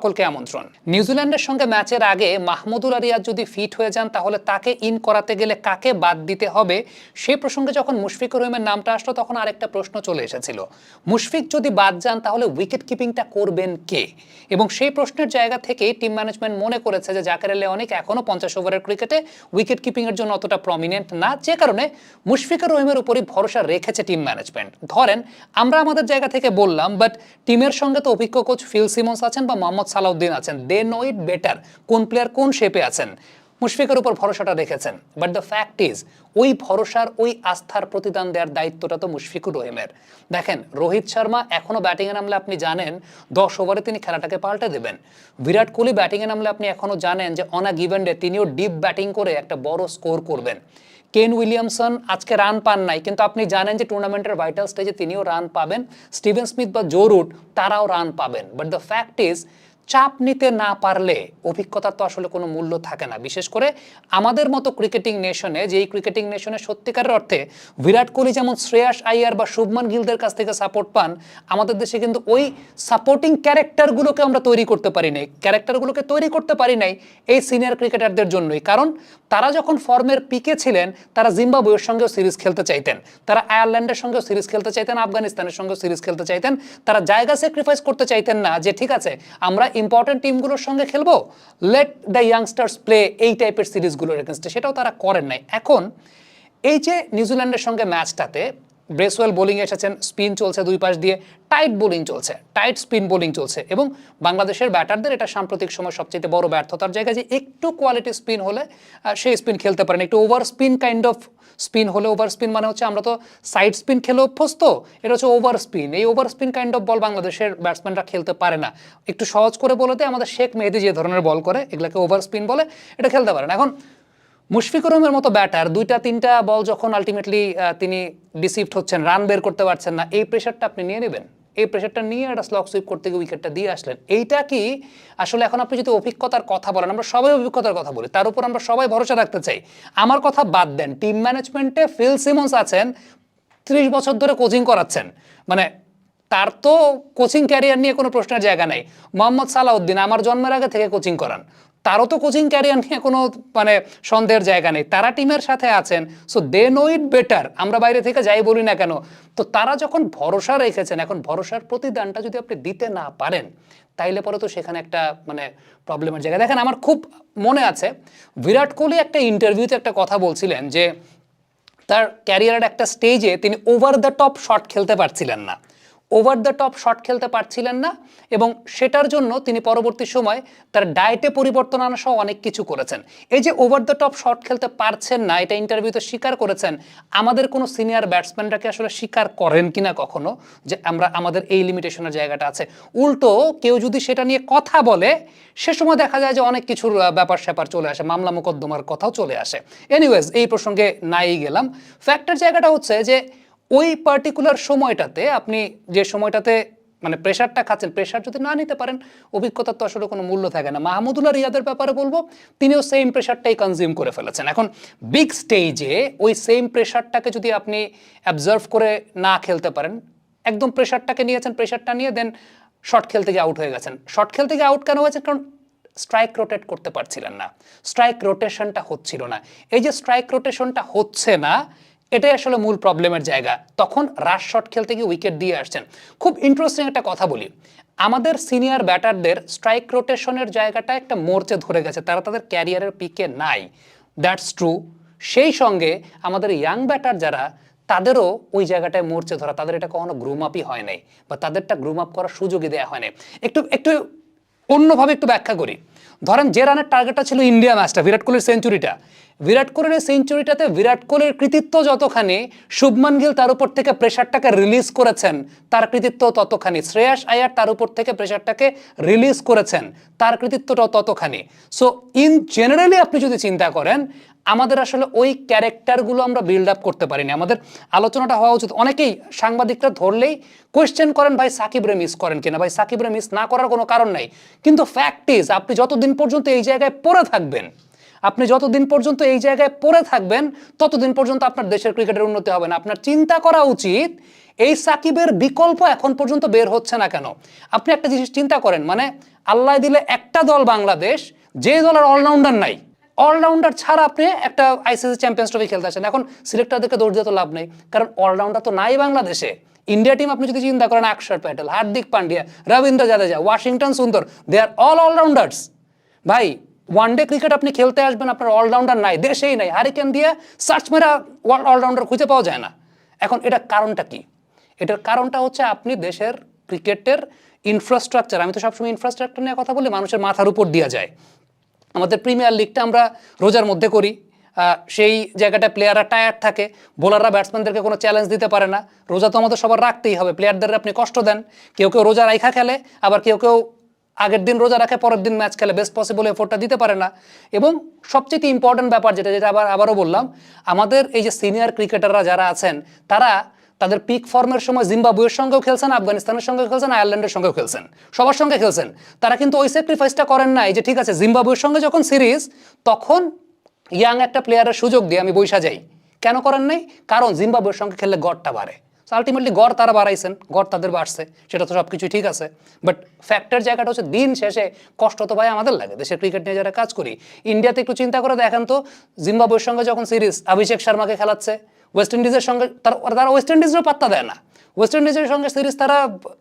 সকলকে আমন্ত্রণ। নিউজিল্যান্ডের সঙ্গে ম্যাচের আগে মাহমুদুল রিয়াদ যদি ফিট হয়ে যান তাহলে তাকে ইন করাতে গেলে কাকে বাদ দিতে হবে সেই প্রসঙ্গে যখন মুশফিকুর রহিমের নামটা আসলো তখন আরেকটা প্রশ্ন চলে এসেছিল, মুশফিক যদি বাদ যান তাহলে উইকেট কিপিংটা করবেন কে? এবং সেই প্রশ্নের জায়গা থেকে টিম ম্যানেজমেন্ট মনে করেছে যে জাকের আলী অনেক এখনো 50 ওভারের ক্রিকেটে উইকেট কিপিং এর জন্য অতটা প্রমিনেন্ট না, যে কারণে মুশফিকুর রহিমের উপরই ভরসা রেখেছে টিম ম্যানেজমেন্ট। ধরেন আমরা আমাদের জায়গা থেকে বললাম, বাট টিমের সঙ্গে তো অভিজ্ঞ কোচ ফিল সিমন্স আছেন বা মোহাম্মদ সালাউদ্দিন আছেন, দে নো ইট বেটার কোন প্লেয়ার কোন শেপে আছেন। মুশফিকের উপর ভরসাটা রেখেছেন, বাট দ্য ফ্যাক্ট ইজ ওই ভরসার ওই আস্থার প্রতিদান দেওয়ার দায়িত্বটা তো মুশফিকুর রহিমের। দেখেন রোহিত শর্মা এখনো ব্যাটিংয়ে নামলে আপনি জানেন 10 ওভারে তিনি খেলাটাকে পাল্টে দেবেন। বিরাট কোহলি ব্যাটিংয়ে নামলে আপনি এখনো জানেন যে অন আ গিভেন ডে তিনিও ডিপ ব্যাটিং করে একটা বড় স্কোর করবেন। কেন উইলিয়ামসন আজকে রান পান নাই, কিন্তু আপনি জানেন যে টুর্নামেন্টের ভাইটাল স্টেজে তিনিও রান পাবেন। স্টিভেন স্মিথ বা জো রুট তারাও রান পাবেন। বাট দ্য ফ্যাক্ট ইজ চাপ নিতে না পারলে অভিজ্ঞতার তো আসলে কোনো মূল্য থাকে না, বিশেষ করে আমাদের মতো ক্রিকেটিং নেশনে, যেই ক্রিকেটিং নেশনে সত্যিকারের অর্থে বিরাট কোহলি যেমন শ্রেয়াস আইয়ার বা শুভমান গিলদের কাছ থেকে সাপোর্ট পান, আমাদের দেশে কিন্তু ওই সাপোর্টিং ক্যারেক্টারগুলোকে আমরা তৈরি করতে পারি নাই। ক্যারেক্টারগুলোকে তৈরি করতে পারি নাই এই সিনিয়র ক্রিকেটারদের জন্যই, কারণ তারা যখন ফর্মের পিকে ছিলেন তারা জিম্বাবুয়ের সঙ্গেও সিরিজ খেলতে চাইতেন, তারা আয়ারল্যান্ডের সঙ্গেও সিরিজ খেলতে চাইতেন, আফগানিস্তানের সঙ্গেও সিরিজ খেলতে চাইতেন। তারা জায়গা স্যাক্রিফাইস করতে চাইতেন না যে ঠিক আছে আমরা ইম্পর্টেন্ট টিমগুলোর সঙ্গে খেলবো, লেট দ্য ইয়াংস্টার্স প্লে এই টাইপের সিরিজগুলোর এগেনস্টে, সেটাও তারা করেন নাই। এখন এই যে নিউজিল্যান্ডের সঙ্গে ম্যাচটাতে ব্রেসওয়েল বোলিং এসেছেন, স্পিন চলছে দুই পাশ দিয়ে, টাইট বোলিং চলছে, টাইট স্পিন বোলিং চলছে, এবং বাংলাদেশের ব্যাটারদের এটা সাম্প্রতিক সময় সবচেয়ে বড় ব্যর্থতার জায়গা যে একটু কোয়ালিটি স্পিন হলে সেই স্পিন খেলতে পারেন, একটু over spin kind off spin হলে, ওভার স্পিন মানে হচ্ছে আমরা তো সাইড স্পিন খেলে অভ্যস্ত, এটা হচ্ছে ওভার স্পিন। এই ওভার স্পিন কাইন্ড অফ বল বাংলাদেশের ব্যাটসম্যানরা খেলতে পারে না। একটু সহজ করে বলে দেয় আমাদের শেখ মেহেদি যে ধরনের বল করে এগুলোকে ওভার স্পিন বলে, এটা খেলতে পারে না। এখন মুশফিকুর রহিমের মতো ব্যাটার 2-3টা বল যখন আলটিমেটলি তিনি ডিসিভড হচ্ছেন, রান বের করতে পারছেন না, এই প্রেশারটা আপনি নিয়ে নেবেন, এই প্রেশারটা নিয়ে একটা স্লগ সুইপ করতে গিয়ে উইকেটটা দিয়ে আসলেন। এইটা কি আসলে এখন আপনি যদি অভিজ্ঞতার কথা বলেন, আমরা সবাই অভিজ্ঞতার কথা বলি, তার উপর আমরা সবাই ভরসা রাখতে চাই। আমার কথা বাদ দেন, টিম ম্যানেজমেন্টে ফিল সিমন্স আছেন, 30 বছর ধরে কোচিং করাচ্ছেন, মানে তার তো কোচিং ক্যারিয়ার নিয়ে কোনো প্রশ্নের জায়গা নাই। মোহাম্মদ সালাউদ্দিন আমার জন্মের আগে থেকে কোচিং করান, তারও তো কোচিং ক্যারিয়ার নিয়ে কোনো মানে সন্দেহের জায়গা নেই, তারা টিমের সাথে আছেন, so they know it better, আমরা বাইরে থেকে যাই বলি না কেন। তো তারা যখন ভরসা রেখেছেন, এখন ভরসার প্রতিদানটা যদি আপনি দিতে না পারেন তাইলে পরে তো সেখানে একটা মানে প্রবলেমের জায়গা। দেখেন আমার খুব মনে আছে বিরাট কোহলি একটা ইন্টারভিউতে একটা কথা বলছিলেন যে তার ক্যারিয়ারের একটা স্টেজে তিনি ওভার দ্য টপ শট খেলতে পারছিলেন না, ওভার দ্য টপ শট খেলতে পারছিলেন না, এবং সেটার জন্য তিনি পরবর্তী সময় তার ডায়েটে পরিবর্তন আনা সহ অনেক কিছু করেছেন। এই যে ওভার দ্য টপ শট খেলতে পারছেন না, এটা ইন্টারভিউতে স্বীকার করেছেন। আমাদের কোনো সিনিয়র ব্যাটসম্যানরাকে আসলে স্বীকার করেন কিনা কখনো যে আমরা আমাদের এই লিমিটেশনের জায়গাটা আছে? উল্টো কেউ যদি সেটা নিয়ে কথা বলে সে সময় দেখা যায় যে অনেক কিছুর ব্যাপার স্যাপার চলে আসে, মামলা মোকদ্দমার কথাও চলে আসে। এনিওয়েজ এই প্রসঙ্গে নাই গেলাম। ফ্যাক্টের জায়গাটা হচ্ছে যে ওই পার্টিকুলার সময়টাতে আপনি যে সময়টাতে মানে প্রেশারটা খাচ্ছেন, প্রেশার যদি না নিতে পারেন অভিজ্ঞতার তো আসলে কোনো মূল্য থাকে না। মাহমুদুল রিয়াদের ব্যাপারে বলবো, তিনিও সেম প্রেশারটাই কনজিউম করে ফেলেছেন। এখন বিগ স্টেজে ওই সেম প্রেশারটাকে যদি আপনি অ্যাবজার্ভ করে না খেলতে পারেন, একদম প্রেশারটাকে নিয়েছেন, প্রেশারটা নিয়ে দেন শর্ট খেলতে গিয়ে আউট হয়ে গেছেন। শর্ট খেলতে গিয়ে আউট কেন হয়েছে? কারণ স্ট্রাইক রোটেট করতে পারছিলেন না, স্ট্রাইক রোটেশনটা হচ্ছিল না। এই যে স্ট্রাইক রোটেশনটা হচ্ছে না, এটাই আসলে মূল প্রবলেমের জায়গা। তখন রাশ শট খেলতে গিয়ে উইকেট দিয়ে আসছেন। খুব ইন্টারেস্টিং একটা কথা বলি, আমাদের সিনিয়র ব্যাটারদের স্ট্রাইক রোটেশনের জায়গাটা একটা মোর্চে ধরে গেছে, তারা তাদের ক্যারিয়ারের পিকে নাই, দ্যাটস ট্রু। সেই সঙ্গে আমাদের ইয়াং ব্যাটার যারা, তাদেরও ওই জায়গাটায় মোর্চে ধরা, তাদের এটা কখনো গ্রুম আপই হয় নাই, বা তাদেরটা গ্রুম আপ করার সুযোগই দেওয়া হয় নাই। একটু অন্যভাবে একটু ব্যাখ্যা করি। ধরেন যে রানের টার্গেটটা ছিল ইন্ডিয়া ম্যাচটা, বিরাট কোহলির সেঞ্চুরিটা, বিরাট কোহলির এই সেঞ্চুরিটাতে বিরাট কোহলির কৃতিত্ব যতখানি, শুভমান গিল তার উপর থেকে প্রেশারটাকে রিলিজ করেছেন, তার কৃতিত্ব ততখানি। শ্রেয়াস আইয়ার তার উপর থেকে প্রেশারটাকে রিলিজ করেছেন, তার কৃতিত্বটাও ততখানি। সো ইন জেনারেলি আপনি যদি চিন্তা করেন, আমাদের আসলে ওই ক্যারেক্টারগুলো আমরা বিল্ড আপ করতে পারিনি। আমাদের আলোচনাটা হওয়া উচিত, অনেকেই সাংবাদিকরা ধরলেই কোয়েশ্চেন করেন ভাই সাকিবরে মিস করেন কিনা, ভাই সাকিবরে মিস না করার কোনো কারণ নাই, কিন্তু ফ্যাক্ট ইজ আপনি যতদিন পর্যন্ত এই জায়গায় পড়ে থাকবেন, আপনি যতদিন পর্যন্ত এই জায়গায় পড়ে থাকবেন ততদিন পর্যন্ত আপনার দেশের ক্রিকেটের উন্নতি হবে না। আপনার চিন্তা করা উচিত এই সাকিবের বিকল্প এখন পর্যন্ত বের হচ্ছে না কেন। আপনি একটা জিনিস চিন্তা করেন, মানে আল্লাহ দিলে একটা দল বাংলাদেশ, যে দলের অলরাউন্ডার নাই, অলরাউন্ডার ছাড়া আপনি একটা আইসিসি চ্যাম্পিয়ন্স ট্রফি খেলতে আসেন। এখন সিলেক্টরদেরকে দৌড় দিয়ে তো লাভ নেই, কারণ অলরাউন্ডার তো নাই বাংলাদেশে। ইন্ডিয়া টিম আপনি যদি চিন্তা করেন, অক্ষর প্যাটেল, হার্দিক পান্ডিয়া, রবীন্দ্র জাদেজা, ওয়াশিংটন সুন্দর, দে আর অল অলরাউন্ডার্স। ভাই ওয়ানডে ক্রিকেট আপনি খেলতে আসবেন, আপনার অলরাউন্ডার নাই, দেশেই নাই, হারিকেন দিয়ে সার্চ মেরা অলরাউন্ডার খুঁজে পাওয়া যায় না। এখন এটার কারণটা কি? এটার কারণটা হচ্ছে আপনি দেশের ক্রিকেটের ইনফ্রাস্ট্রাকচার, আমি তো সবসময় ইনফ্রাস্ট্রাকচার নিয়ে কথা বলি, মানুষের মাথার উপর দিয়ে যায়। আমাদের প্রিমিয়ার লিগটা আমরা রোজার মধ্যে করি, সেই জায়গাটা প্লেয়াররা টায়ার্ড থাকে, বোলাররা ব্যাটসম্যানদেরকে কোনো চ্যালেঞ্জ দিতে পারে না। রোজা তো আমাদের সবার রাখতেই হবে, প্লেয়ারদের আপনি কষ্ট দেন, কেউ কেউ রোজা রাইখা খেলে, আবার কেউ কেউ আগের দিন রোজা রাখে, পরের দিন ম্যাচ খেলে, বেস্ট পসিবল এফোর্টটা দিতে পারে না। এবং সবচেয়ে ইম্পর্টেন্ট ব্যাপার যেটা যেটা আবারও বললাম, আমাদের এই যে সিনিয়র ক্রিকেটাররা যারা আছেন, তারা তাদের পিক ফর্মের সময় জিম্বাবুয়ের সঙ্গেও খেলছেন, আফগানিস্তানের সঙ্গেও খেলছেন, আয়ারল্যান্ডের সঙ্গেও খেলছেন, সবার সঙ্গে খেলছেন। তারা কিন্তু ওই স্যাক্রিফাইসটা করেন নাই যে ঠিক আছে জিম্বাবুয়ের সঙ্গে যখন সিরিজ, তখন ইয়াং একটা প্লেয়ারের সুযোগ দিয়ে আমি বৈশা যাই। কেন করেন নাই? কারণ জিম্বাবুয়ের সঙ্গে খেললে গড়টা বাড়ে। আলটিমেটলি গড় তারা বাড়াইছেন, গড় তাদের বাড়ছে, সেটা তো সব কিছুই ঠিক আছে। বাট ফ্যাক্টের জায়গাটা হচ্ছে দিন শেষে কষ্ট তো ভাই আমাদের লাগে, দেশের ক্রিকেট নিয়ে যারা কাজ করি। ইন্ডিয়াতে একটু চিন্তা করে দেখেন তো, জিম্বাবুয়ের সঙ্গে যখন সিরিজ, অভিষেক শর্মাকে খেলাচ্ছে, ওয়েস্ট ইন্ডিজের সঙ্গে তারা ওয়েস্ট ইন্ডিজেরও পাত্তা দেয় না, ওয়েস্ট ইন্ডিজের সঙ্গে সিরিজ তারা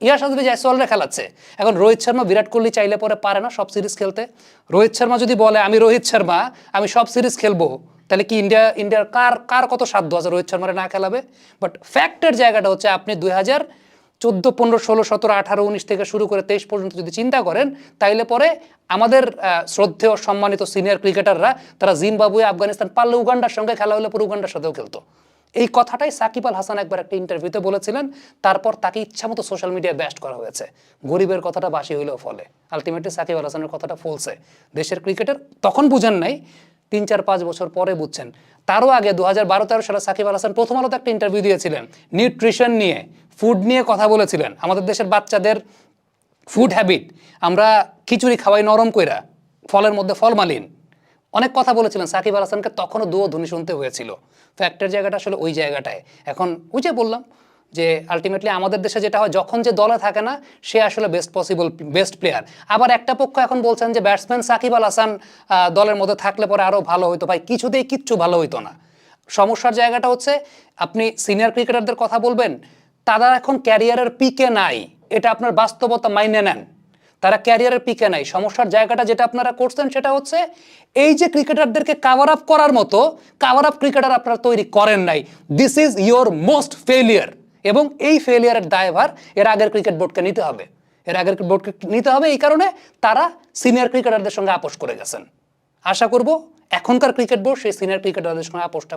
ইয়াশাদবি জয়সওয়ালরা খেলাচ্ছে। এখন রোহিত শর্মা, বিরাট কোহলি চাইলে পরে পারে না সব সিরিজ খেলতে। রোহিত শর্মা যদি বলে আমি রোহিত শর্মা, আমি সব সিরিজ খেলবো, তাহলে কি ইন্ডিয়ার কার কত সাধ্য আছে রোহিত শর্মারে না খেলাবে? বাট ফ্যাক্টের জায়গাটা হচ্ছে আপনি 2014, 15, 16, 17, 18, 19 থেকে শুরু করে 23 পর্যন্ত যদি চিন্তা করেন, তাইলে পরে আমাদের শ্রদ্ধেয় সম্মানিত সিনিয়র ক্রিকেটাররা তারা জিম্বাবুয়ে, আফগানিস্তান পারলে উগান্ডার সঙ্গে খেলা হলে পরে উগান্ডার সাথেও খেলতো। এই কথাটাই সাকিব আল হাসান একবার একটা ইন্টারভিউতে বলেছিলেন। তারপর তাকে ইচ্ছামতো সোশ্যাল মিডিয়ায় ব্যাস্ট করা হয়েছে। গরিবের কথাটা বাসি হইলেও ফলে, আলটিমেটলি সাকিব আল হাসানের কথাটা ফলছে। দেশের ক্রিকেটের তখন বুঝেন নাই, 3, 4, 5 বছর পরে বুঝছেন। তারও আগে 2012-13 সালে সাকিব আল হাসান প্রথম আলোতে একটা ইন্টারভিউ দিয়েছিলেন, নিউট্রিশন নিয়ে, ফুড নিয়ে কথা বলেছিলেন। আমাদের দেশের বাচ্চাদের ফুড হ্যাবিট, আমরা খিচুড়ি খাওয়াই নরম কইরা, ফলের মধ্যে ফলমালিন, অনেক কথা বলেছিলেন। সাকিব আল হাসানকে তখনও ধ্বনি শুনতে হয়েছিল। ফ্যাক্টের জায়গাটা আসলে ওই জায়গাটায়। এখন ওই যে বললাম যে আলটিমেটলি আমাদের দেশে যেটা হয়, যখন যে দলে থাকে না সে আসলে বেস্ট প্লেয়ার। আবার একটা পক্ষ এখন বলছেন যে ব্যাটসম্যান সাকিব আল হাসান দলের মধ্যে থাকলে পরে আরও ভালো হইতো। ভাই কিছুতেই কিচ্ছু ভালো হইতো না। সমস্যার জায়গাটা হচ্ছে আপনি সিনিয়র ক্রিকেটারদের কথা বলবেন, তারা এখন ক্যারিয়ারের পিকে নাই, এটা আপনার বাস্তবতা মাইনে নেন। তারা ক্যারিয়ারের পিকে নাই। সমস্যার জায়গাটা যেটা আপনারা করছেন সেটা হচ্ছে এই যে ক্রিকেটারদেরকে কাভার আপ করার মতো কাভার আপ ক্রিকেটার আপনারা তৈরি করেন নাই। This is your most failure. এবং এই ফেলিয়ারের দায়ভার এর আগের ক্রিকেট বোর্ডকে নিতে হবে। এই কারণে তারা সিনিয়র ক্রিকেটারদের সঙ্গে আপোষ করে গেছেন। আশা করব এখনকার ক্রিকেট বোর্ড সেই সিনিয়র ক্রিকেটারদের সঙ্গে আপোষটা